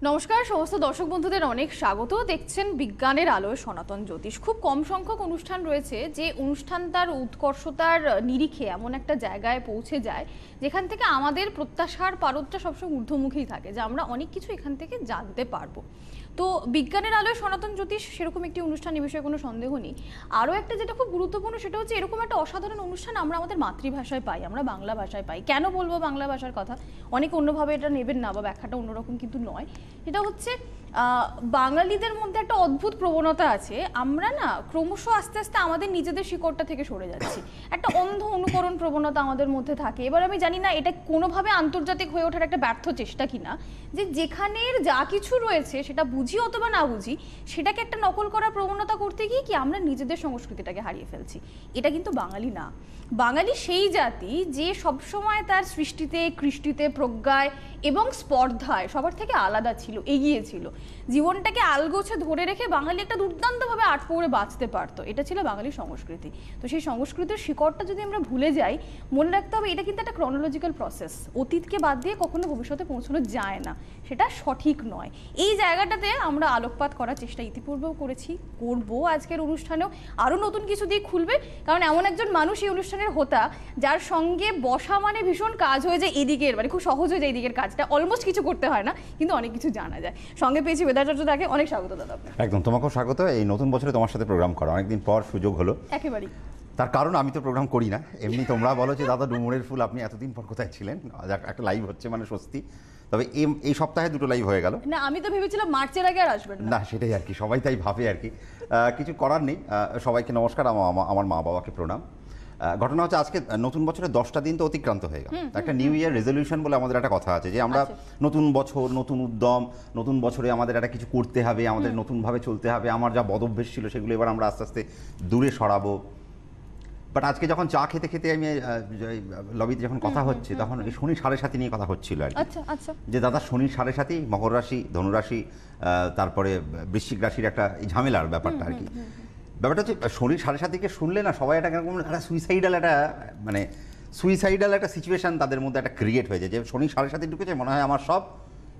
নমস্কার সমস্ত দর্শক বন্ধুদের অনেক স্বাগত। দেখছেন বিজ্ঞানের আলোয় সনাতন জ্যোতিষ। খুব কম সংখ্যক অনুষ্ঠান রয়েছে যে অনুষ্ঠান তার উৎকর্ষতার নিরিখে এমন একটা জায়গায় পৌঁছে যায় যেখান থেকে আমাদের প্রত্যাশার পারদটা সবসময় ঊর্ধ্বমুখী থাকে, যে আমরা অনেক কিছু এখান থেকে জানতে পারবো। তো বিজ্ঞানের আলোয় সনাতন জ্যোতিষ সেরকম একটি অনুষ্ঠান, এ বিষয়ে কোনো সন্দেহ নেই। আরও একটা যেটা খুব গুরুত্বপূর্ণ সেটা হচ্ছে এরকম একটা অসাধারণ অনুষ্ঠান আমরা আমাদের মাতৃভাষায় পাই, আমরা বাংলা ভাষায় পাই। কেন বলবো বাংলা ভাষার কথা, অনেকে অন্যভাবে এটা নেবেন না বা ব্যাখ্যাটা অন্যরকম কিন্তু নয়। এটা হচ্ছে বাঙালিদের মধ্যে একটা অদ্ভুত প্রবণতা আছে, আমরা না ক্রমশ আস্তে আস্তে আমাদের নিজেদের শিকড়টা থেকে সরে যাচ্ছি। একটা অন্ধ অনুকরণ প্রবণতা আমাদের মধ্যে থাকে। এবার আমি জানি না এটা কোনোভাবে আন্তর্জাতিক হয়ে ওঠার একটা ব্যর্থ চেষ্টা কিনা, যে যেখানের যা কিছু রয়েছে সেটা বুঝি অথবা না বুঝি সেটাকে একটা নকল করার প্রবণতা করতে গিয়ে কি আমরা নিজেদের সংস্কৃতিটাকে হারিয়ে ফেলছি। এটা কিন্তু বাঙালি না। বাঙালি সেই জাতি যে সবসময় তার সৃষ্টিতে, কৃষ্টিতে, প্রজ্ঞায় এবং স্পর্ধায় সবার থেকে আলাদা ছিল, এগিয়ে ছিল। জীবনটাকে আলগোছে ধরে রেখে বাঙালি একটা দুর্দান্তভাবে আট পৌড়ে বাঁচতে পারতো। এটা ছিল বাঙালির সংস্কৃতি। তো সেই সংস্কৃতির শিকড়টা যদি আমরা ভুলে যাই, মনে রাখতে হবে এটা কিন্তু একটা ক্রনোলজিক্যাল প্রসেস। অতীতকে বাদ দিয়ে কখনো ভবিষ্যতে পৌঁছানো যায় না, সেটা সঠিক নয়। এই জায়গাটাতে আমরা আলোকপাত করার চেষ্টা ইতিপূর্বেও করেছি, করব আজকের অনুষ্ঠানেও। আরও নতুন কিছু দিক খুলবে, কারণ এমন একজন মানুষ এই অনুষ্ঠানের হোতা যার সঙ্গে বসা মানে ভীষণ কাজ হয়ে যায় এদিকের, মানে খুব সহজ হয়ে যায় এদিকের কাজটা, অলমোস্ট কিছু করতে হয় না কিন্তু অনেক কিছু জানা যায়। সঙ্গে পেয়েছি বেদাচার্য দাকে, অনেক স্বাগত দাদা আপনাকে। একদম, তোমাকেও স্বাগত। এই নতুন বছরে তোমার সাথে প্রোগ্রাম করা অনেকদিন পর সুযোগ হলো। একেবারেই। তার কারণ আমি তো প্রোগ্রাম করি না, এমনি তোমরা বলো যে দাদা ডুমুরের ফুল আপনি এতদিন পর কোথায় ছিলেন, একটা লাইভ হচ্ছে মানে স্বস্তি। তবে এই সপ্তাহে দুটো লাইভ হয়ে গেল না, আমি তো ভেবেছিলাম মার্চের আগে আর আসবেন না, সেটাই আর কি, সবাই তাই ভাবে আর কি। কিছু করার নেই। সবাইকে নমস্কার, আমার মা বাবাকে প্রণাম। ঘটনা হচ্ছে আজকে নতুন বছরের 10টা দিন তো অতিক্রান্ত হয়ে গেল। একটা নিউ ইয়ার রেজলিউশন বলে আমাদের একটা কথা আছে, যে আমরা নতুন বছর, নতুন উদ্যম, নতুন বছরে আমাদের একটা কিছু করতে হবে, আমাদের নতুনভাবে চলতে হবে, আমার যা বদভ্যেস ছিল সেগুলো এবার আমরা আস্তে আস্তে দূরে সরাবো। বাট আজকে যখন চা খেতে খেতে আমি লবিতে যখন কথা হচ্ছে, তখন এই শনি 7.5 নিয়ে কথা হচ্ছিল আর কি। যে দাদা শনি 7.5, মকর রাশি, ধনুরাশি, তারপরে বৃশ্চিক রাশির একটা ঝামেলার ব্যাপারটা আর কি। ব্যাপারটা হচ্ছে শনির 7.5কে শুনলে না সবাই একটা একটা সুইসাইডাল একটা সিচুয়েশন তাদের মধ্যে একটা ক্রিয়েট হয়েছে, যে শনি 7.5 ঢুকেছে, মনে হয় আমার সব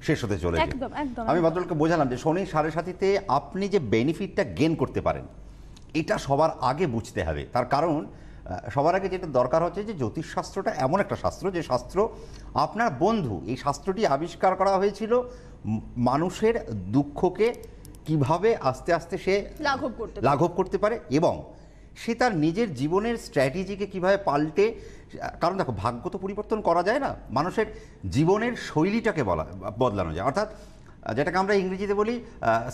শেষ হতে চলেছে। আমি ভদ্রলোককে বোঝালাম যে শনি 7.5তে আপনি যে বেনিফিটটা গেন করতে পারেন এটা সবার আগে বুঝতে হবে। তার কারণ সবার আগে যেটা দরকার হচ্ছে যে জ্যোতিষশাস্ত্রটা এমন একটা শাস্ত্র, যে শাস্ত্র আপনার বন্ধু। এই শাস্ত্রটি আবিষ্কার করা হয়েছিল মানুষের দুঃখকে কিভাবে আস্তে আস্তে সে লাঘব করতে পারে, এবং সে তার নিজের জীবনের স্ট্র্যাটেজিকে কিভাবে পাল্টে। কারণ দেখো, ভাগ্য তো পরিবর্তন করা যায় না, মানুষের জীবনের শৈলীটাকে বদলানো যায়। অর্থাৎ যেটাকে আমরা ইংরেজিতে বলি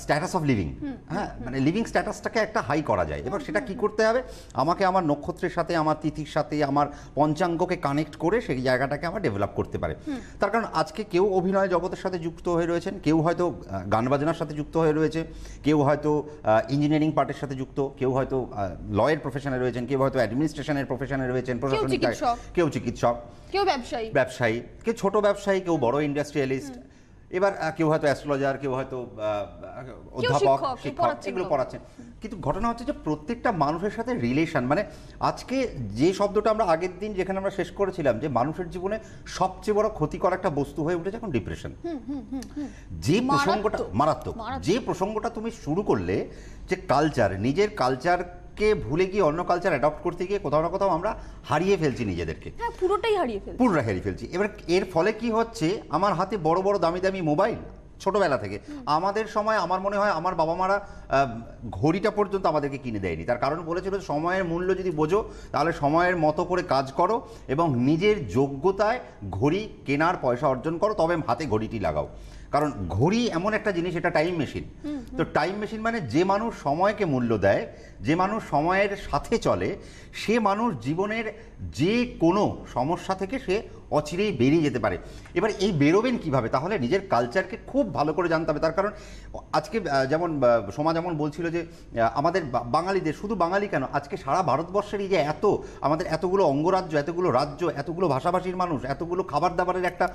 স্ট্যাটাস অফ লিভিং। হ্যাঁ, মানে লিভিং স্ট্যাটাসটাকে একটা হাই করা যায়। এবার সেটা কি করতে হবে, আমাকে আমার নক্ষত্রের সাথে, আমার তিথির সাথে, আমার পঞ্চাঙ্গকে কানেক্ট করে সেই জায়গাটাকে আমার ডেভেলপ করতে পারে। তার কারণ আজকে কেউ অভিনয় জগতের সাথে যুক্ত হয়ে রয়েছেন, কেউ হয়তো গান বাজনার সাথে যুক্ত হয়ে রয়েছে, কেউ হয়তো ইঞ্জিনিয়ারিং পার্টের সাথে যুক্ত, কেউ হয়তো লয়ের প্রফেশনে রয়েছেন, কেউ হয়তো অ্যাডমিনিস্ট্রেশনের প্রফেশনে রয়েছেন, প্রশাসনিক, কেউ চিকিৎসক, কেউ ব্যবসায়ী, কেউ ছোট ব্যবসায়ী, কেউ বড় ইন্ডাস্ট্রিয়ালিস্ট, এবার কেউ হয়তো অ্যাস্ট্রোলজার, কেউ হয়তো অধ্যাপক, শিক্ষক, এগুলো পড়াচ্ছেন। কিন্তু ঘটনা হচ্ছে যে প্রত্যেকটা মানুষের সাথে রিলেশন, মানে আজকে যে শব্দটা আমরা আগের দিন যেখানে আমরা শেষ করেছিলাম, যে মানুষের জীবনে সবচেয়ে বড় ক্ষতিকর একটা বস্তু হয়ে উঠেছে এখন ডিপ্রেশন। যে প্রসঙ্গটা মারাত্মক, যে প্রসঙ্গটা তুমি শুরু করলে, যে কালচার, নিজের কালচারকে ভুলে গিয়ে অন্য কালচার অ্যাডপ্ট করতে গিয়ে কোথাও না কোথাও আমরা হারিয়ে ফেলছি নিজেদেরকে, পুরোটাই হারিয়ে ফেলছি। এবার এর ফলে কি হচ্ছে, আমার হাতে বড় বড় দামি দামি মোবাইল ছোটবেলা থেকে। আমাদের সময় আমার মনে হয় আমার বাবা মারা ঘড়িটা পর্যন্ত আমাদেরকে কিনে দেয়নি। তার কারণ বলেছিল, সময়ের মূল্য যদি বোঝো তাহলে সময়ের মতো করে কাজ করো এবং নিজের যোগ্যতায় ঘড়ি কেনার পয়সা অর্জন করো, তবে হাতে ঘড়িটি লাগাও। কারণ ঘড়ি এমন একটা জিনিস, এটা টাইম মেশিন। তো টাইম মেশিন মানে যে মানুষ সময়কে মূল্য দেয়, যে মানুষ সময়ের সাথে চলে, সে মানুষ জীবনের যে কোনো সমস্যা থেকে সে অচিরেই বেরিয়ে যেতে পারে। এবার এই বেরোবেন কিভাবে, তাহলে নিজের কালচারকে খুব ভালো করে জানতে হবে। তার কারণ আজকে যেমন সোমা যেমন বলছিল যে আমাদের বাঙালিদের, শুধু বাঙালি কেন, আজকে সারা ভারতবর্ষেরই যে আমাদের এতগুলো অঙ্গরাজ্য, এতগুলো রাজ্য, এতগুলো ভাষাভাষীর মানুষ, এতগুলো খাবার দাবারের একটা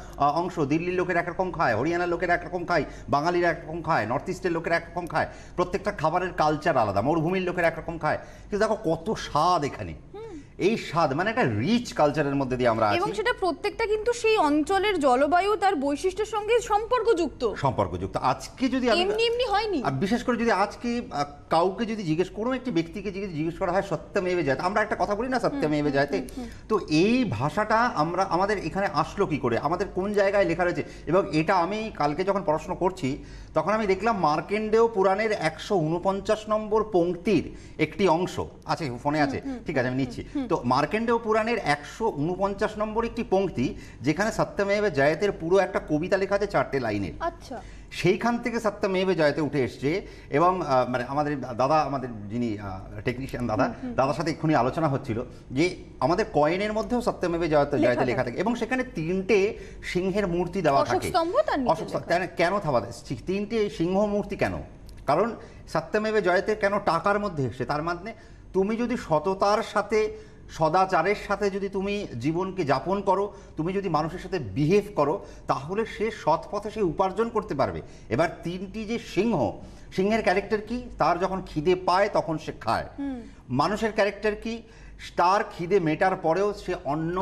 অংশ, দিল্লির লোকের একরকম খায়, হরিয়ানার লোকের একরকম খায়, বাঙালিরা একরকম খায়, নর্থ ইস্টের লোকের একরকম খায়, প্রত্যেকটা খাবারের কালচার আলাদা, মরুভূমির লোকের একরকম খায়। কিন্তু দেখো কত স্বাদ এখানে। এই স্বাদ মানে একটা রিচ কালচারের মধ্যে দিয়ে আমরা আছি এবং সেটা প্রত্যেকটা কিন্তু সেই অঞ্চলের জলবায়ু তার বৈশিষ্ট্যের সঙ্গে সম্পর্কযুক্ত। আজকে যদি এমনি এমনি হয়নি, আর বিশেষ করে যদি আজকে কাউকে যদি কোনো একটি ব্যক্তিকে জিজ্ঞেস করা হয় সত্যমেবে জয়তে, আমরা একটা কথা বলি না সত্যমেবে জয়তে, তো এই ভাষাটা আমাদের এখানে আসলো কি করে, আমাদের কোন জায়গায় লেখা রয়েছে? এবং এটা আমি কালকে যখন পড়াশোনা করছি তখন আমি দেখলাম মার্কেন্ডেয় পুরাণের 149 নম্বর পংক্তির একটি অংশ আছে, ফোনে আছে, ঠিক আছে আমি নিচ্ছি। তো মার্কেন্ডেয় পুরাণের 149 নম্বর একটি পংক্তি, যেখানে সত্যমেবে জয়তের পুরো একটা কবিতা লেখা আছে 4টে লাইনের। আচ্ছা, সেইখান থেকে সত্যমেবে জয়তে উঠে এসছে। এবং মানে আমাদের দাদা, আমাদের যিনি টেকনিশিয়ান দাদার সাথে এক্ষুনি আলোচনা হচ্ছিল যে আমাদের কয়েনের মধ্যেও সত্যমেবে জয়তে লেখা থাকে, এবং সেখানে 3টে সিংহের মূর্তি দেওয়া থাকে। কেন থাবা 3টে সিংহ মূর্তি কেন? কারণ সত্যমেবে জয়তে কেন টাকার মধ্যে এসে, তার মানে তুমি যদি সততার সাথে, সদাচারের সাথে যদি তুমি জীবনকে যাপন করো, তুমি যদি মানুষের সাথে বিহেভ করো, তাহলে সে সৎ পথে সে উপার্জন করতে পারবে। এবার 3টি যে সিংহের ক্যারেক্টার কি? তার যখন খিদে পায় তখন সে খায়। মানুষের ক্যারেক্টার কি? তার খিদে মেটার পরেও সে অন্য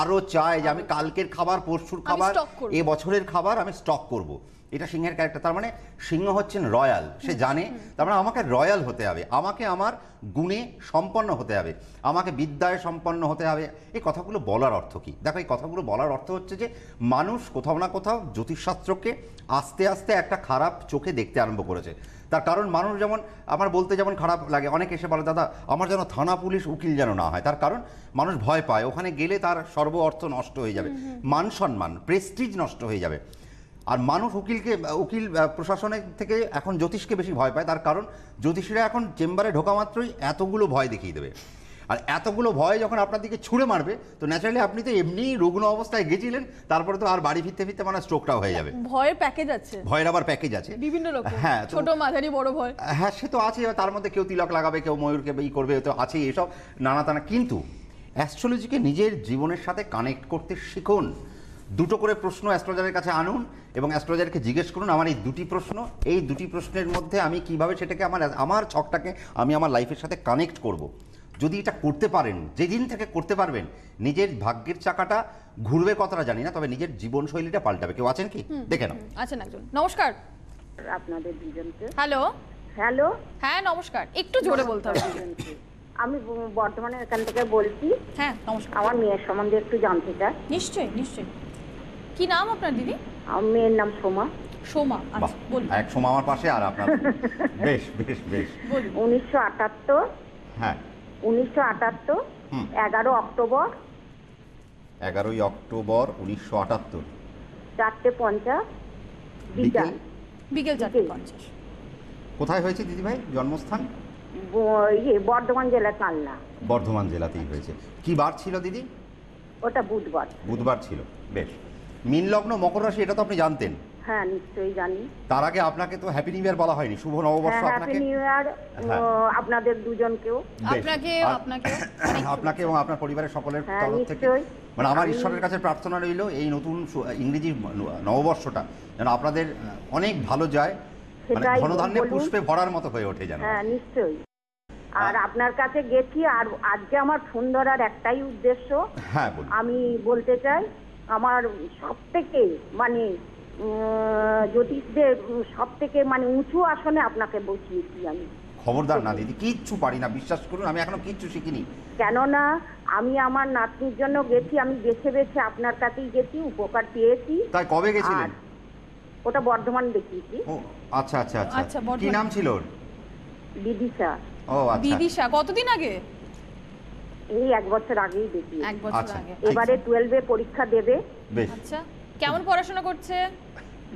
আরো চায় যে আমি কালকের খাবার, পরশুর খাবার, এ বছরের খাবার আমি স্টক করব। এটা সিংহের ক্যারেক্টার। তার মানে সিংহ হচ্ছেন রয়্যাল, সে জানে তার মানে আমাকে রয়্যাল হতে হবে, আমাকে আমার গুণে সম্পন্ন হতে হবে, আমাকে বিদ্যায় সম্পন্ন হতে হবে। এই কথাগুলো বলার অর্থ কি? দেখো, এই কথাগুলো বলার অর্থ হচ্ছে যে মানুষ কোথাও না কোথাও জ্যোতিষশাস্ত্রকে আস্তে আস্তে একটা খারাপ চোখে দেখতে আরম্ভ করেছে। তার কারণ মানুষ যেমন, আমার বলতে যেমন খারাপ লাগে, অনেকে এসে বলে দাদা আমার যেন থানা পুলিশ উকিল যেন না হয়, তার কারণ মানুষ ভয় পায় ওখানে গেলে তার সর্ব অর্থ নষ্ট হয়ে যাবে, মান সম্মান, প্রেস্টিজ নষ্ট হয়ে যাবে। আর মানুষ উকিল প্রশাসনের থেকে এখন জ্যোতিষকে বেশি ভয় পায়, তার কারণ জ্যোতিষীরা এখন চেম্বারে ঢোকা মাত্রই এতগুলো ভয় দেখিয়ে দেবে। আর এতগুলো ভয় যখন আপনার দিকে ছুঁড়ে মারবে, তো ন্যাচারালি আপনি তো এমনি রুগ্ন অবস্থায় গেছিলেন, তারপরে তো আর বাড়ি ফিরতে মানে স্ট্রোকটাও হয়ে যাবে। ভয়ের প্যাকেজ আছে, ভয়ের আবার প্যাকেজ আছে বিভিন্ন রকম, হ্যাঁ, ছোট মাঝারি বড় ভয়, হ্যাঁ সে তো আছে। তার মধ্যে কেউ তিলক লাগাবে, কেউ ময়ূরকে করবে, তো আছেই এসব নানা। কিন্তু অ্যাস্ট্রোলজিকে নিজের জীবনের সাথে কানেক্ট করতে শিখুন। দুটো করে প্রশ্ন অ্যাস্ট্রোলজারের কাছে আনুন এবং অ্যাস্ট্রোলজারকে জিজ্ঞেস করুন আমার এই দুটি প্রশ্নের মধ্যে আমি কিভাবে সেটাকে আমার ছকটাকে আমি আমার লাইফের সাথে কানেক্ট করব। যদি এটা করতে পারেন, যেদিন থেকে করতে পারবেন, নিজের ভাগ্যের চাকাটা ঘুরবে কতটা জানি না, তবে নিজের জীবনশৈলীটা পাল্টাবে। কেউ আছেন কি? দেখে নাও। আছেন একজন। নমস্কার আপনাদের দুজনকে। হ্যালো হ্যালো, হ্যাঁ নমস্কার, একটু জোরে বলতে হবে। আমি বর্ধমানে এখান থেকে বলছি। হ্যাঁ নমস্কার। আমার মেয়ের সম্বন্ধে একটু জানতে চাই। নিশ্চয়ই নিশ্চয়ই। কি নাম আপনার দিদি? আমার মেয়ের নাম সোমা। সোমা, আচ্ছা বলুন। এক সোমা আমার পাশে আর আপনার বেশ বেশ বেশ। 1978, হ্যাঁ 1978, 11 অক্টোবর, 11ই অক্টোবর 1978, 4:50 বিকাল। বিকেল 4:50। কোথায় হয়েছে দিদি ভাই জন্মস্থান? বর্ধমান জেলা কালনা। বর্ধমান জেলাতেই হয়েছে। কি বার ছিল দিদি? ওটা বুধবার। বুধবার ছিল। বেশ। মীন লগ্ন, মকর রাশি, এটা তো আপনি জানতেন? হ্যাঁ নিশ্চয়ই জানি। তার আগে আপনাকে তো হ্যাপি নিউ ইয়ার বলা হয়নি, শুভ নববর্ষ আপনাকে। হ্যাপি নিউ ইয়ার আপনাদের দুজনকেও। আপনাকে এবং আপনার পরিবারের সকলের তরফ থেকে মানে আমার ঈশ্বরের কাছে প্রার্থনা রইল এই নতুন ইংরেজি নববর্ষটা যেন আপনাদের অনেক ভালো যায়, মানে ধনধান্যে পুষ্পে ভরার মতো হয়ে ওঠে যেন। হ্যাঁ নিশ্চয়ই। আর আপনার কাছে গেছি, আর আজকে আমার ফোন ধরার একটাই উদ্দেশ্য। হ্যাঁ বলুন। আমি বলতে চাই আমার সবথেকে মানে জ্যোতিষদের সবথেকে মানে উঁচু আসনে আপনাকে বসিয়েছি আমি। খবরদার না দিদি, কিচ্ছু পারি না, বিশ্বাস করুন আমি এখনো কিচ্ছু শিখিনি। কেননা আমি আমার নাতনির জন্য গেছি, আমি বেছে আপনার কাছেই গেছি, উপকার পেয়েছি। তাই কবে গেছিলেন? ওটা বর্ধমান দেখিয়েছি। ও আচ্ছা আচ্ছা আচ্ছা। কি নাম ছিল ওর? বিদিশা। ও আচ্ছা। বিদিশা কতদিন আগে? এই 1 বছর আগেই দেখি। 1 বছর আগে। এবারে 12 এ পরীক্ষা দেবে। আচ্ছা, কেমন পড়াশোনা করছে?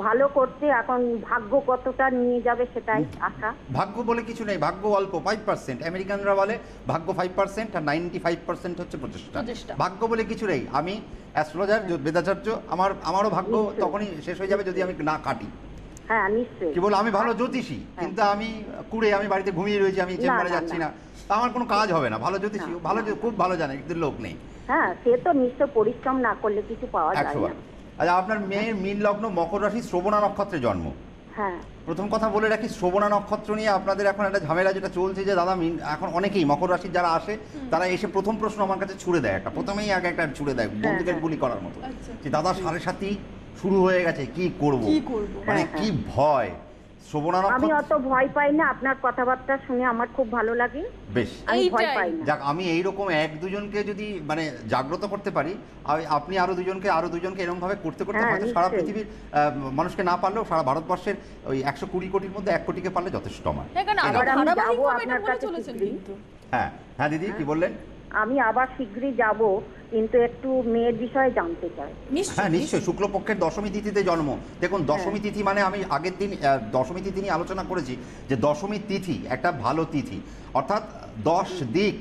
ভালো করছে। এখন ভাগ্য কতটা নিয়ে যাবে সেটাই আশা। ভাগ্য বলে কিছু নেই, ভাগ্য অল্প 5%। আমেরিকানরা বলে ভাগ্য 5% আর 95% হচ্ছে প্রচেষ্টা। ভাগ্য বলে কিছু নেই। আমি অ্যাস্ট্রোলজার বেদাচার্য, আমারও ভাগ্য তখনই শেষ হয়ে যাবে যদি আমি না কাটি। হ্যাঁ নিশ্চয়ই। কি বল, আমি ভালো জ্যোতিষী কিন্তু আমি আমি বাড়িতে ঘুমিয়ে রয়েছি, আমি চেম্বারে যাচ্ছি না, আমার কোনো কাজ হবে না। ভালো জ্যোতিষী ভালো, খুব ভালো জানে, কিন্তু লোক নেই। হ্যাঁ সে তো নিশ্চয় পরিশ্রম না করলে কিছু পাওয়া যায় না। আচ্ছা, আপনার মেয়ের মীন লগ্ন, মকর রাশি, শ্রবণা নক্ষত্রে জন্ম। হ্যাঁ। প্রথম কথা বলে রাখি, শ্রবণা নক্ষত্র নিয়ে আপনাদের এখন একটা ঝামেলা যেটা চলছে যে দাদা এখন অনেকেই মকর রাশির যারা আসে তারা এসে প্রথম প্রশ্ন আমার কাছে ছুড়ে দেয়, একটা প্রথমেই আগে একটা ছুড়ে দেয় বন্দুকের গুলি করার মতো, যে দাদা 7.5 শুরু হয়ে গেছে, কি করব, মানে কি ভয়। শ্রবণা আমি নক্ষত্র অত ভয় পাই না, আপনার কথাবার্তা শুনে আমার খুব ভালো লাগে, বেশ। আমি ভয় পাই না। যাক, আমি এইরকম 1-2 জনকে যদি মানে জাগ্রত করতে পারি, আপনি আরো দুজনকে এরকম ভাবে করতে করতে হয়তো সারা পৃথিবীর মানুষকে না পারলেও সারা ভারতবর্ষের ওই 120 কোটির মধ্যে 1 কোটিকে পারলে যথেষ্ট আমার। আবার আমি যাবো আপনার কাছে শীঘ্রই। হ্যাঁ হ্যাঁ দিদি, কি বললেন? আমি আবার শীঘ্রই যাব, কিন্তু একটু মেয়ের বিষয়ে জানতে চাই। হ্যাঁ নিশ্চয়ই, শুক্লপক্ষের দশমী তিথিতে জন্ম। দেখুন, দশমী তিথি মানে আমি আগের দিন দশমী তিথি নিয়ে আলোচনা করেছি যে দশমী তিথি একটা ভালো তিথি, অর্থাৎ 10 দিক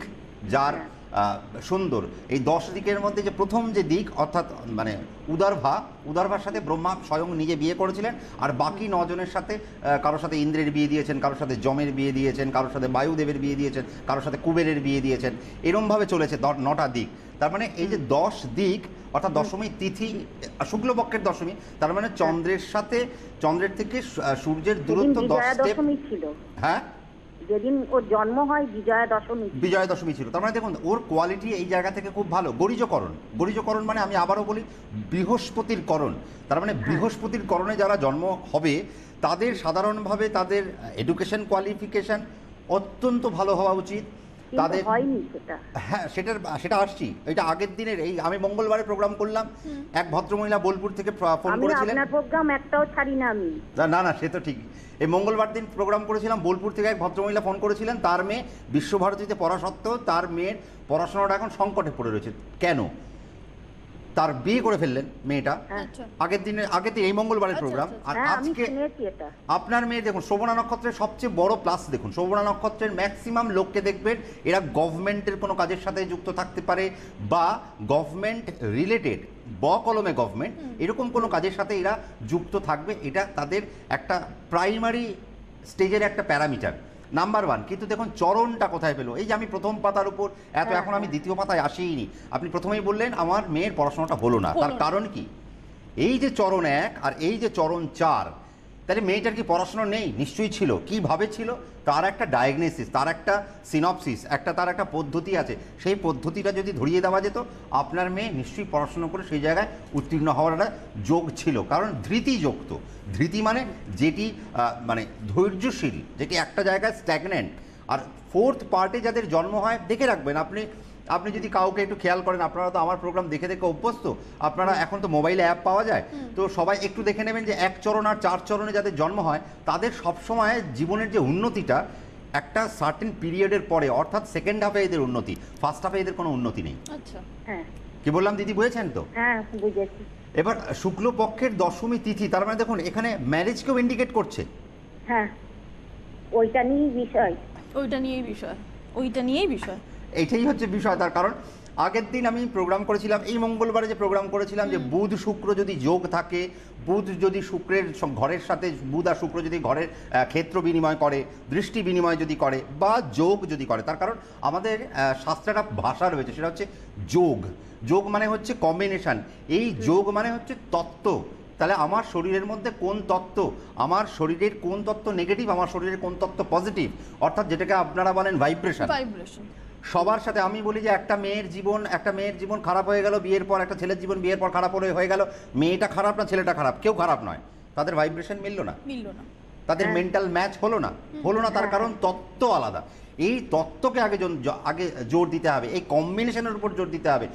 যার সুন্দর। এই 10 দিকের মধ্যে যে প্রথম যে দিক অর্থাৎ মানে উদারভার সাথে ব্রহ্মা স্বয়ং নিজে বিয়ে করেছিলেন, আর বাকি 9 জনের সাথে কারোর সাথে ইন্দ্রের বিয়ে দিয়েছেন, কারোর সাথে যমের বিয়ে দিয়েছেন, কারোর সাথে বায়ুদেবের বিয়ে দিয়েছেন, কারোর সাথে কুবেরের বিয়ে দিয়েছেন। এরমভাবে চলেছে 9টা দিক। তার মানে এই যে 10 দিক অর্থাৎ দশমী তিথি, শুক্লপক্ষের দশমী, তার মানে চন্দ্রের থেকে সূর্যের দূরত্ব 10 স্টেপ ছিল। হ্যাঁ, যেদিন ওর জন্ম হয় বিজয়া দশমী ছিল। তার মানে দেখুন ওর কোয়ালিটি এই জায়গা থেকে খুব ভালো। গরিজকরণ মানে আমি আবারও বলি বৃহস্পতির করণ। তার মানে বৃহস্পতির করণে যারা জন্ম হবে তাদের সাধারণভাবে তাদের এডুকেশন কোয়ালিফিকেশন অত্যন্ত ভালো হওয়া উচিত। তাদের হয়নি সেটা। হ্যাঁ, সেটা আসছি। এটা আগের দিনের এই আমি মঙ্গলবারে প্রোগ্রাম করলাম, এক ভদ্রমহিলা বোলপুর থেকে ফোন করেছিলেন। আপনার প্রোগ্রাম একটাও ছাড়ি না আমি। না সে তো ঠিক। এই মঙ্গলবার দিন প্রোগ্রাম করেছিলাম, বোলপুর থেকে এক ভদ্রমহিলা ফোন করেছিলেন, তার মেয়ে বিশ্বভারতীতে পড়া সত্ত্বেও তার মেয়ের পড়াশোনাটা এখন সংকটে পড়ে রয়েছে। কেন? তার বিয়ে করে ফেললেন মেয়েটা আগের দিন এই মঙ্গলবারের প্রোগ্রাম। আর আজকে আপনার মেয়ে দেখুন, শ্রবণা নক্ষত্রের সবচেয়ে বড় প্লাস দেখুন, শ্রবণা নক্ষত্রের ম্যাক্সিমাম লোককে দেখবেন এরা গভর্নমেন্টের কোনো কাজের সাথে যুক্ত থাকতে পারে বা গভর্নমেন্ট রিলেটেড কলমে গভর্নমেন্ট এরকম কোনো কাজের সাথে এরা যুক্ত থাকবে। এটা তাদের একটা প্রাইমারি স্টেজের একটা প্যারামিটার, নাম্বার 1। কিন্তু দেখুন চরণটা কোথায় পেলো? এই যে আমি প্রথম পাতার উপর এখন আমি দ্বিতীয় পাতায় আসিনি। আপনি প্রথমেই বললেন আমার মেয়ের পড়াশোনাটা হলো না, তার কারণ কি? এই যে চরণ 1 আর এই যে চরণ 4, তাহলে মেয়েটার কি পড়াশোনা নেই? নিশ্চয়ই ছিল। কিভাবে ছিল? তার একটা ডায়াগনোসিস, তার একটা সিনপসিস, তার একটা পদ্ধতি আছে। সেই পদ্ধতিটা যদি ধরিয়ে দেওয়া যেত, আপনার মেয়ে নিশ্চয়ই পড়াশোনা করে সেই জায়গায় উত্তীর্ণ হওয়ার একটা যোগ ছিল। কারণ ধৃতি যুক্ত, ধৃতি মানে যেটি মানে ধৈর্যশীল, যেটি একটা জায়গায় স্ট্যাগনেন্ট। আর 4th পার্টে যাদের জন্ম হয় দেখে রাখবেন আপনি যদি কাউকে একটু খেয়াল করেন, আপনারা তো আমার প্রোগ্রাম দেখে অভ্যস্ত, আপনারা এখন তো মোবাইলে অ্যাপ পাওয়া যায়, তো সবাই একটু দেখে নেবেন যে 1 চরণ আর 4 চরণে যাদের জন্ম হয় তাদের সবসময় জীবনের যে উন্নতিটা একটা সার্টেন পিরিয়ডের পরে, অর্থাৎ সেকেন্ড হাফে এদের উন্নতি, ফার্স্ট হাফে এদের কোনো উন্নতি নেই। আচ্ছা, হ্যাঁ কি বললাম দিদি, বুঝেছেন তো? হ্যাঁ বুঝেছি। এবার শুক্লপক্ষের দশমী তিথি, তার মানে দেখুন এখানে ম্যারেজকেও ইন্ডিকেট করছে। হ্যাঁ, ওইটা নিয়েই বিষয়। এইটাই হচ্ছে বিষয়। তার কারণ আগের দিন আমি প্রোগ্রাম করেছিলাম, এই মঙ্গলবারে যে প্রোগ্রাম করেছিলাম, যে বুধ শুক্র যদি যোগ থাকে, বুধ যদি শুক্রের ঘরের সাথে, বুধ আর শুক্র যদি ঘরের ক্ষেত্র বিনিময় করে, দৃষ্টি বিনিময় যদি করে বা যোগ যদি করে, তার কারণ আমাদের শাস্ত্রে একটা ভাষা রয়েছে, সেটা হচ্ছে যোগ মানে হচ্ছে কম্বিনেশন। এই যোগ মানে হচ্ছে তত্ত্ব। তাহলে আমার শরীরের মধ্যে কোন তত্ত্ব, আমার শরীরের কোন তত্ত্ব নেগেটিভ, আমার শরীরের কোন তত্ত্ব পজিটিভ, অর্থাৎ যেটাকে আপনারা বলেন ভাইব্রেশন। সবার সাথে আমি বলি যে একটা মেয়ের জীবন খারাপ হয়ে গেল বিয়ের পর, একটা ছেলের জীবন বিয়ের পর খারাপ হয়ে গেল, মেয়েটা খারাপ না ছেলেটা খারাপ, কেউ খারাপ নয়, তাদের ভাইব্রেশন মিলল না, তাদের মেন্টাল ম্যাচ হলো না। তার কারণ তত্ত্ব আলাদা। এই তত্ত্বকে আগে জোর দিতে হবে, এই কম্বিনেশনের উপর জোর দিতে হবে।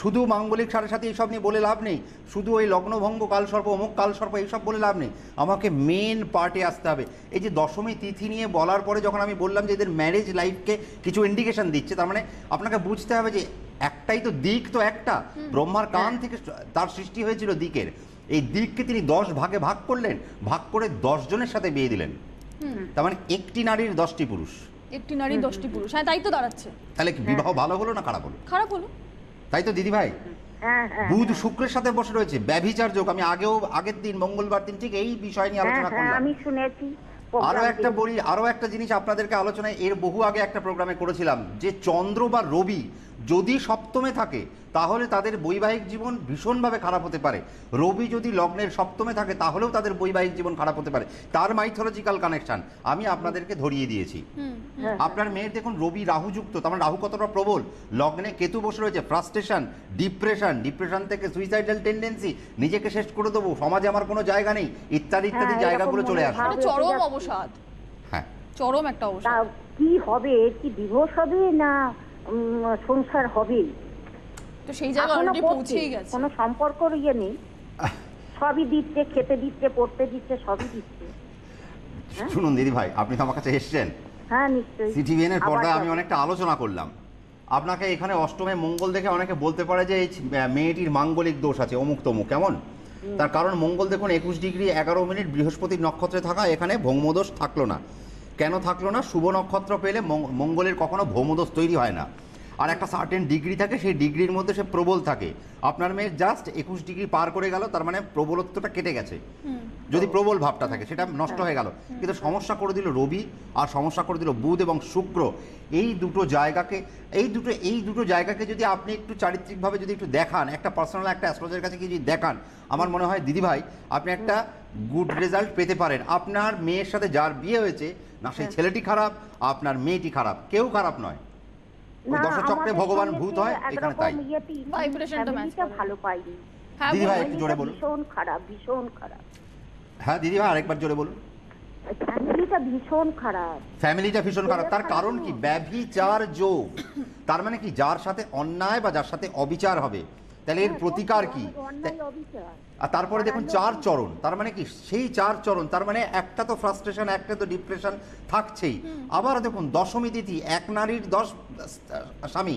শুধু মাঙ্গলিক 7.5 এইসব নিয়ে বলে লাভ নেই, শুধু ওই লগ্নভঙ্গ কালসর্প অমুক কালসর্প এইসব বলে লাভ নেই, আমাকে মেন পার্টে আসতে হবে। এই যে দশমী তিথি নিয়ে বলার পরে যখন আমি বললাম যে এদের ম্যারেজ লাইফকে কিছু ইন্ডিকেশন দিচ্ছে, তার মানে আপনাকে বুঝতে হবে যে একটাই তো দিক, তো একটা ব্রহ্মার কান থেকে তার সৃষ্টি হয়েছিল দিকের, এই দিককে তিনি 10 ভাগে ভাগ করলেন, ভাগ করে 10 জনের সাথে বিয়ে দিলেন। তার মানে একটি নারীর 10টি পুরুষ, হ্যাঁ তাই তো দাঁড়াচ্ছে। তাহলে কি বিবাহ ভালো হলো না খারাপ হলো? তাই তো দিদি ভাই। বুধ শুক্রের সাথে বসে রয়েছে, ব্যভিচার যোগ। আমি আগের দিন মঙ্গলবার দিন ঠিক এই বিষয় নিয়ে আলোচনা করলাম। আমি শুনেছি। আরো একটা জিনিস আপনাদেরকে আলোচনায় এর বহু আগে একটা প্রোগ্রামে করেছিলাম, যে চন্দ্র বা রবি যদি সপ্তমে থাকে তাহলে তাদের বৈবাহিক জীবন ভীষণভাবে খারাপ হতে পারে। রবি যদি লগ্নের সপ্তমে থাকে তাহলেও তাদের বৈবাহিক জীবন খারাপ হতে পারে। তার মাইথোলজিক্যাল কানেকশন আমি আপনাদেরকে ধরিয়ে দিয়েছি। আপনার মেয়ের দেখুন রবি রাহু যুক্ত, তার মানে রাহু কতটা প্রবল, লগ্নে কেতু বসে রয়েছে, ফ্রাস্ট্রেশন, ডিপ্রেশন থেকে সুইসাইডাল টেন্ডেন্সি, নিজেকে শেষ করে দেবো, সমাজে আমার কোনো জায়গা নেই, ইত্যাদি ইত্যাদি জায়গাগুলো চলে আসে। চরম অবসাদ, হ্যাঁ চরম একটা অবসাদ। কি হবে, কি ডিভোর্স হবে না সংসার হবে, তো সেই জায়গায় অলরেডি পৌঁছেই গেছে, কোনো সম্পর্ক ইয়ে নেই, সবই দিচ্ছে, খেতে দিচ্ছে, পড়তে দিচ্ছে, সবই দিচ্ছে। শুনুন দিদি ভাই, আপনি তো আমার কাছে এসেছেন, হ্যাঁ নিশ্চয়ই, সিটিভিএনের পর্দায় আমি অনেকটা আলোচনা করলাম। আপনাকে এখানে অষ্টমে মঙ্গল দেখে অনেকে বলতে পারে যে এই মেয়েটির মাঙ্গলিক দোষ আছে, অমুক তমুক, কেমন? তার কারণ মঙ্গল দেখুন 21 ডিগ্রি 11 মিনিট বৃহস্পতির নক্ষত্রে থাকা, এখানে ভৌমদোষ থাকলো না। কেন থাকলো না? শুভ নক্ষত্র পেলে মঙ্গলের কখনো ভৌমদোষ তৈরি হয় না। আর একটা সার্টেন ডিগ্রি থাকে, সেই ডিগ্রির মধ্যে সে প্রবল থাকে। আপনার মেয়ে জাস্ট 21 ডিগ্রি পার করে গেল, তার মানে প্রবলত্বটা কেটে গেছে। যদি প্রবল ভাবটা থাকে সেটা নষ্ট হয়ে গেল, কিন্তু সমস্যা করে দিল রবি, আর সমস্যা করে দিল বুধ এবং শুক্র। এই দুটো জায়গাকে যদি আপনি একটু চারিত্রিকভাবে যদি একটু দেখান, একটা পার্সোনাল একটা অ্যাস্ট্রোলজারের কাছে যদি দেখান, আমার মনে হয় দিদি ভাই আপনি একটা গুড রেজাল্ট পেতে পারেন। আপনার মেয়ের সাথে যার বিয়ে হয়েছে না, সেই ছেলেটি খারাপ, আপনার মেয়েটি খারাপ, কেউ খারাপ নয়। ওই দশচক্রে ভগবান ভূত হয়, এখানে তাই ভাইব্রেশনটা ম্যাচ করে। ভালো পাইনি দিদি ভাই একটু জোরে বলুন। ভীষণ খারাপ, ভীষণ খারাপ। হ্যাঁ দিদি ভাই আরেকবার জোরে বলুন। ফ্যামিলিটা ভীষণ খারাপ, ফ্যামিলিটা ভীষণ খারাপ। তার কারণ কি? ব্যভিচার যোগ। তার মানে কি? যার সাথে অন্যায় বা যার সাথে অবিচার হবে, তাহলে এর প্রতিকার কি? আর তারপরে দেখুন 4 চরণ, তার মানে কি? সেই 4 চরণ, তার মানে একটা তো ফ্রাস্ট্রেশন, একটা তো ডিপ্রেশন থাকছেই। আবার দেখুন দশমী তিথি, এক নারীর 10 স্বামী,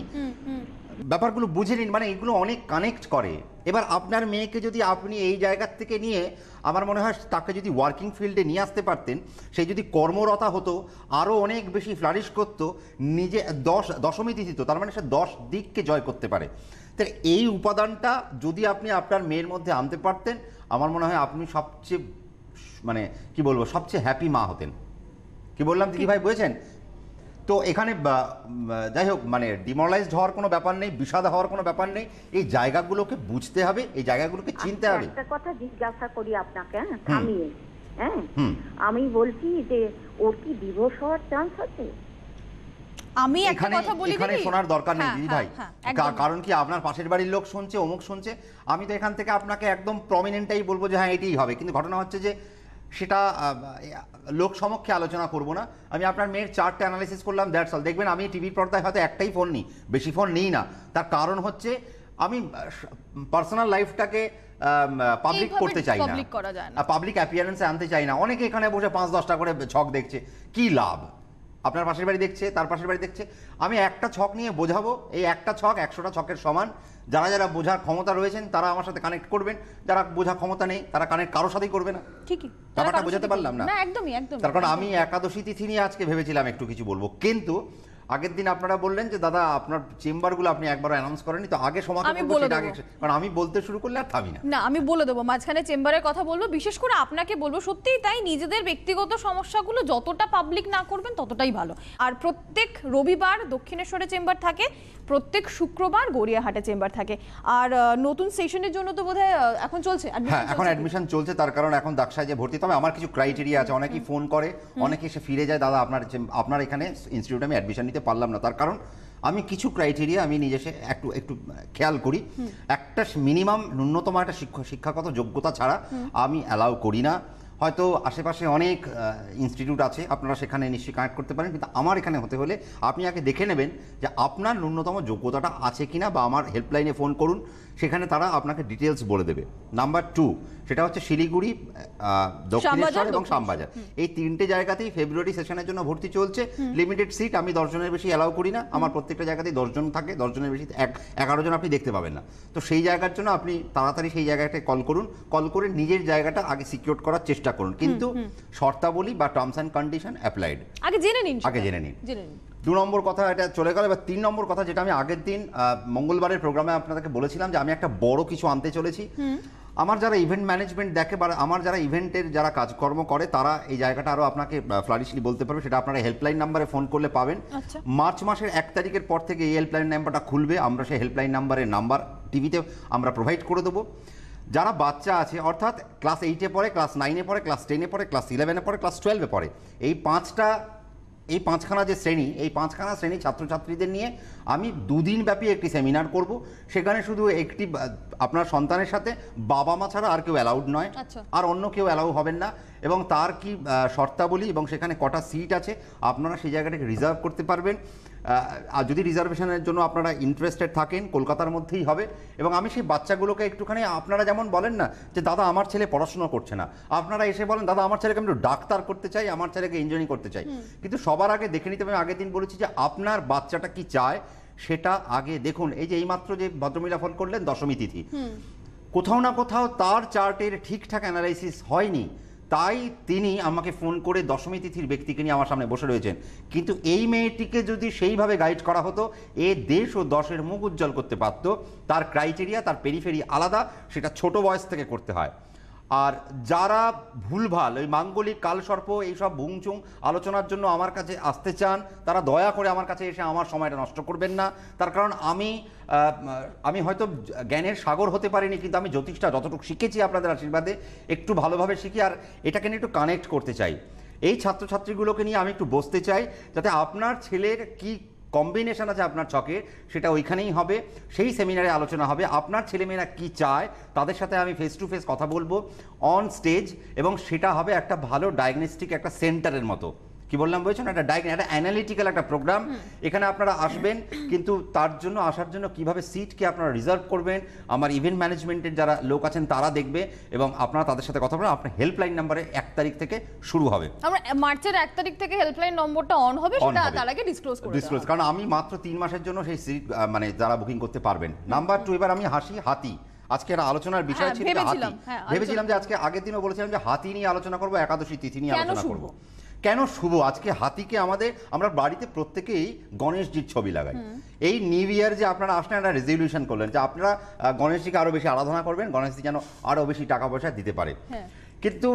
ব্যাপারগুলো বুঝে নিন, মানে এগুলো অনেক কানেক্ট করে। এবার আপনার মেয়েকে যদি আপনি এই জায়গার থেকে নিয়ে, আমার মনে হয় তাকে যদি ওয়ার্কিং ফিল্ডে নিয়ে আসতে পারতেন, সে যদি কর্মরতা হতো, আরও অনেক বেশি ফ্লারিশ করতো। নিজে দশমী তিথি তো, তার মানে সে 10 দিককে জয় করতে পারে। তাহলে এই উপাদানটা যদি আপনি আপনার মেয়ের মধ্যে আনতে পারতেন, আমার মনে হয় আপনি সবচেয়ে, মানে কি বলবো, সবচেয়ে হ্যাপি মা হতেন। কি বললাম দিদি ভাই, বুঝেছেন তো? এখানে যাই হোক, মানে ডিমোরালাইজড হওয়ার কোনো ব্যাপার নেই, বিষাদ হওয়ার কোনো ব্যাপার নেই। এই জায়গাগুলোকে বুঝতে হবে, এই জায়গাগুলোকে চিনতে হবে। একটা কথা জিজ্ঞাসা করি আপনাকে, থামিয়ে, হ্যাঁ আমি বলছি যে ওর কি ডিভোর্স হওয়ার চান্স আছে? আমি একটা কথা বলি, এখানে শোনার দরকার নেই দিদি ভাই, কারণ কি আপনার পাশের বাড়ির লোক শুনছে, অমুক শুনছে। আমি তো এখান থেকে আপনাকে একদম প্রমিনেন্টটাই বলবো যে হ্যাঁ এটাই হবে, কিন্তু ঘটনা হচ্ছে যে সেটা লোক সমক্ষে আলোচনা করব না। আমি আপনার মেয়ের চার্টটা অ্যানালাইসিস করলাম, দ্যাটস অল। দেখবেন আমি টিভির পর্দায় হয়তো একটাই ফোন নিই, বেশি ফোন নিই না। তার কারণ হচ্ছে আমি পার্সোনাল লাইফটাকে পাবলিক করতে চাই না, পাবলিক অ্যাপিয়ারেন্সে আনতে চাই না। অনেকে এখানে বসে 5-10টা করে ছক দেখছে, কি লাভ? আপনার পাশের বাড়ি দেখছে, তার পাশের বাড়ি দেখছে। আমি একটা ছক নিয়ে বোঝাবো, এই একটা ছক 100টা ছকের সমান। যারা যারা বোঝার ক্ষমতা রয়েছেন তারা আমার সাথে কানেক্ট করবেন, যারা বোঝার ক্ষমতা নেই তারা কানেক্ট কারোর সাথেই করবে না। ঠিকই, ব্যাপারটা বোঝাতে পারলাম না? একদমই একদম। তার কারণ আমি একাদশী তিথি নিয়ে আজকে ভেবেছিলাম একটু কিছু বলবো, কিন্তু আগের দিন আপনারা বললেন যে দাদা আপনার চেম্বারগুলো আপনি একবার অ্যানাউন্স করেনি, তো আগে সমাজে কারণ আমি বলতে শুরু করলে আর থামি না। না, আমি বলে দেবো, মাঝখানে চেম্বারের কথা বলবো, বিশেষ করে আপনাকে বলবো, সত্যিই তাই, নিজেদের ব্যক্তিগত সমস্যাগুলো যতটা পাবলিক না করবেন ততটাই ভালো। আর প্রত্যেক রবিবার দক্ষিণেশ্বরে চেম্বার থাকে, প্রত্যেক শুক্রবার গড়িয়াহাটে চেম্বার থাকে। আর নতুন সেশনের জন্য তো বোধহয় এখন চলছে, হ্যাঁ এখন অ্যাডমিশন চলছে। তার কারণ এখন দাকসায় যে ভর্তি, তবে আমার কিছু ক্রাইটেরিয়া আছে। অনেকেই ফোন করে, অনেকে এসে ফিরে যায়, দাদা আপনার এখানে ইনস্টিটিউটে আমি অ্যাডমিশন নিতে পারলাম না। তার কারণ আমি কিছু ক্রাইটেরিয়া আমি নিজে একটু খেয়াল করি। একটা মিনিমাম ন্যূনতম একটা শিক্ষাগত যোগ্যতা ছাড়া আমি অ্যালাউ করি না। হয়তো আশেপাশে অনেক ইনস্টিটিউট আছে, আপনারা সেখানে নিশ্চয়ই কানেক্ট করতে পারেন, কিন্তু আমার এখানে হতে হলে আপনি আগে দেখে নেবেন যে আপনার ন্যূনতম যোগ্যতাটা আছে কিনা, বা আমার হেল্পলাইনে ফোন করুন, সেখানে তারা আপনাকে ডিটেলস বলে দেবে। নাম্বার 2, সেটা হচ্ছে শিলিগুড়ি, দক্ষিণেশ্বর এবং শ্যামবাজার। এই 3টে জায়গাতেই ফেব্রুয়ারি সেশনের জন্য ভর্তি চলছে। লিমিটেড সিট, আমি 10 জনের বেশি অ্যালাউ করি না। আমার প্রত্যেকটা জায়গাতেই 10 জন থাকে, 10 জনের বেশি 11 জন আপনি দেখতে পাবেন না। তো সেই জায়গার জন্য আপনি তাড়াতাড়ি সেই জায়গাটায় কল করুন, কল করে নিজের জায়গাটা আগে সিকিউর করার চেষ্টা করুন, কিন্তু শর্তাবলী বা টার্মস অ্যান্ড কন্ডিশন অ্যাপ্লাইড আগে জেনে নিন। 2 নম্বর কথা এটা চলে গেল। এবার 3 নম্বর কথা, যেটা আমি আগের দিন মঙ্গলবারের প্রোগ্রামে আপনাদেরকে বলেছিলাম যে আমি একটা বড় কিছু আনতে চলেছি। আমার যারা ইভেন্ট ম্যানেজমেন্ট দেখে বা আমার যারা ইভেন্টের যারা কাজকর্ম করে তারা এই জায়গাটা আরও আপনাকে ফ্লারিশলি বলতে পারবে, সেটা আপনারা হেল্পলাইন নাম্বারে ফোন করলে পাবেন। মার্চ মাসের 1 তারিখের পর থেকে এই হেল্পলাইন নাম্বারটা খুলবে, আমরা সেই হেল্পলাইন নাম্বারের নাম্বার টিভিতে আমরা প্রোভাইড করে দেবো। যারা বাচ্চা আছে অর্থাৎ ক্লাস 8-এ পড়ে, ক্লাস 9-এ পড়ে, ক্লাস 10-এ পড়ে, ক্লাস 11-এ পড়ে, ক্লাস 12-এ পড়ে, এই পাঁচখানা যে শ্রেণী, এই পাঁচখানা শ্রেণী ছাত্রছাত্রীদের নিয়ে আমি 2 দিন ব্যাপী একটি সেমিনার করব। সেখানে শুধু একটি আপনার সন্তানের সাথে বাবা মা ছাড়া আর কেউ অ্যালাউড নয়, আর অন্য কেউ অ্যালাউ হবেন না। এবং তার কি শর্তাবলী এবং সেখানে কটা সিট আছে আপনারা সেই জায়গাটাকে রিজার্ভ করতে পারবেন। আর যদি রিজার্ভেশনের জন্য আপনারা ইন্টারেস্টেড থাকেন, কলকাতার মধ্যেই হবে। এবং আমি সেই বাচ্চাগুলোকে একটুখানি, আপনারা যেমন বলেন না যে দাদা আমার ছেলে পড়াশোনা করছে না, আপনারা এসে বলেন দাদা আমার ছেলেকে আমি একটু ডাক্তার করতে চাই, আমার ছেলেকে ইঞ্জিনিয়ারিং করতে চাই, কিন্তু সবার আগে দেখে নিতে আমি আগের দিন বলেছি যে আপনার বাচ্চাটা কি চায় সেটা আগে দেখুন। এই যে এইমাত্র যে ভদ্রমহিলা ফোন করলেন দশমী তিথি, কোথাও না কোথাও তার চার্টের ঠিকঠাক অ্যানালাইসিস হয়নি, তাই তিনি আমাকে ফোন করে দশমী তিথির ব্যক্তিকে নিয়ে আমার সামনে বসে রয়েছেন। কিন্তু এই মেয়েটিকে যদি সেইভাবে গাইড করা হতো, এ দেশ ও দশের মুখ উজ্জ্বল করতে পারত। তার ক্রাইটেরিয়া, তার পেরিফেরি আলাদা, সেটা ছোট বয়স থেকে করতে হয়। আর যারা ভুলভাল ওই মাঙ্গলিক কালসর্প এইসব ভুংচুং আলোচনার জন্য আমার কাছে আসতে চান, তারা দয়া করে আমার কাছে এসে আমার সময়টা নষ্ট করবেন না। তার কারণ আমি হয়তো জ্ঞানের সাগর হতে পারিনি, কিন্তু আমি জ্যোতিষটা যতটুকু শিখেছি আপনাদের আশীর্বাদে একটু ভালোভাবে শিখি, আর এটাকে নিয়ে একটু কানেক্ট করতে চাই। এই ছাত্রছাত্রীগুলোকে নিয়ে আমি একটু বসতে চাই, যাতে আপনার ছেলের কি কম্বিনেশন আছে আপনার ছকে, সেটা ওইখানেই হবে। সেই সেমিনারে আলোচনা হবে আপনার ছেলেমেয়েরা কি চায়, তাদের সাথে আমি ফেস টু ফেস কথা বলবো অন স্টেজ, এবং সেটা হবে একটা ভালো ডায়াগনস্টিক একটা সেন্টারের মতো। কি বললাম বলছেন, একটা একটা অ্যানালিটিক্যাল একটা প্রোগ্রাম। এখানে আপনারা আসবেন, কিন্তু তার জন্য আসার জন্য কিভাবে সিটকে আপনারা রিজার্ভ করবেন আমার ইভেন্ট ম্যানেজমেন্টের যারা লোক আছেন তারা দেখবে, এবং আপনারা তাদের সাথে কথা বলবেন। আপনার হেল্পলাইন নাম্বারে 1 তারিখ থেকে শুরু হবে। আমরা মার্চের 1 তারিখ থেকে হেল্পলাইন নম্বরটা অন হবে, সেটা তার আগে ডিসক্লোজ কারণ আমি মাত্র 3 মাসের জন্য সেই সিট মানে যারা বুকিং করতে পারবেন। নাম্বার 2, এবার আমি হাতি আজকে একটা আলোচনার বিষয় ছিল হাতি। ভেবেছিলাম যে আজকে আগের দিনও বলেছিলাম যে হাতি নিয়ে আলোচনা করবো, একাদশী তিথি নিয়ে আলোচনা করবো। কেন শুভ? আজকে হাতিকে আমরা বাড়িতে প্রত্যেকেই গণেশজির ছবি লাগাই। এই নিউ ইয়ার যে আপনারা আসলে একটা রেজলিউশন করলেন যে আপনারা গণেশজিকে আরো বেশি আরাধনা করবেন, গণেশজি যেন আরো বেশি টাকা পয়সা দিতে পারে। কিন্তু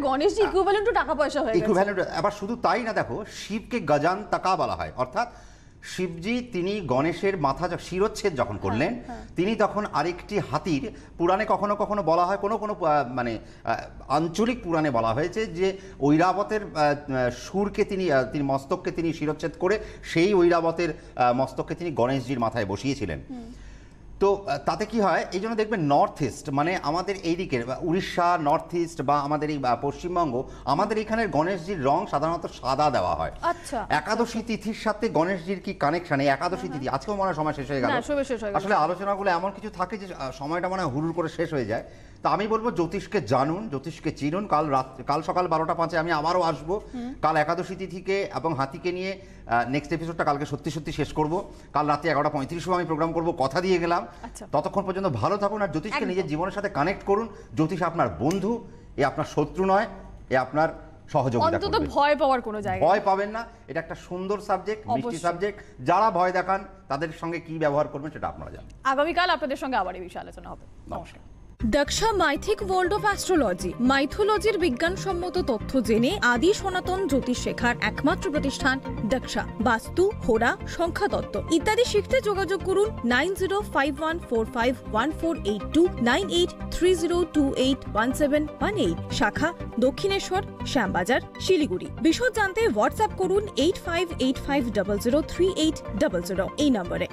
গণেশজি ইকুইভ্যালেন্ট টু টাকা পয়সা হয়ে গেছে। আবার শুধু তাই না, দেখো শিবকে গজান তাকা বলা হয়, অর্থাৎ শিবজি তিনি গণেশের মাথা শিরোচ্ছেদ যখন করলেন, তিনি তখন আরেকটি হাতির, পুরাণে কখনো কখনো বলা হয়, কোনো মানে আঞ্চলিক পুরাণে বলা হয়েছে যে ঐরাবতের সুরকে তিনি মস্তককে তিনি শিরোচ্ছেদ করে সেই ঐরাবতের মস্তককে তিনি গণেশজির মাথায় বসিয়েছিলেন। তো তাতে কি হয়, এই জন্য দেখবেন নর্থ ইস্ট মানে আমাদের এই দিকের উড়িষ্যা, নর্থ ইস্ট বা আমাদের এই পশ্চিমবঙ্গ, আমাদের এখানের গণেশজির রং সাধারণত সাদা দেওয়া হয়। একাদশী তিথির সাথে গণেশজির কি কানেকশন? এই একাদশী তিথি আজকেও মনে হয় সময় শেষ হয়ে গেল। আসলে আলোচনাগুলো এমন কিছু থাকে যে সময়টা মনে হয় হুড়ুর করে শেষ হয়ে যায়। তা আমি বলবো জ্যোতিষকে জানুন, জ্যোতিষকে চিনুন। কাল সকাল 12টা 5 আমি আবারও আসবো। কাল একাদশী তিথিকে এবং হাতিকে নিয়ে নেক্সট এপিসোডটা কালকে সত্যি শেষ করব। কাল রাতে 11:35 আমি প্রোগ্রাম করব, কথা দিয়ে গেলাম। ততক্ষণ পর্যন্ত ভালো থাকুন, আর জ্যোতিষকে নিজের জীবনের সাথে কানেক্ট করুন। জ্যোতিষ আপনার বন্ধু, এ আপনার শত্রু নয়, এ আপনার সহযোগিতা করবে। ভয় পাওয়ার কোনো জায়গা ভয় পাবেন না, এটা একটা সুন্দর সাবজেক্ট, মিষ্টি সাবজেক্ট। যারা ভয় দেখান তাদের সঙ্গে কি ব্যবহার করবেন সেটা আপনারা জানেন। আগামীকাল আপনাদের সঙ্গে আবার এই বিষয়ে আলোচনা হবে। নমস্কার। দক্ষা মাইথিক ওয়ার্ল্ড অফ অ্যাস্ট্রোলজি, মাইথোলজির বিজ্ঞানসম্মত তথ্য জেনে আদি সনাতন জ্যোতিষ শেখার একমাত্র প্রতিষ্ঠান দক্ষা। বাস্তু, হোরা, সংখ্যাতত্ত্ব ইত্যাদি শিখতে যোগাযোগ করুন 9051451482, 9830281718, শাখা দক্ষিণেশ্বর, শ্যামবাজার, শিলিগুড়ি। বিশদ জানতে হোয়াটসঅ্যাপ করুন 8585003800 এই নম্বরে।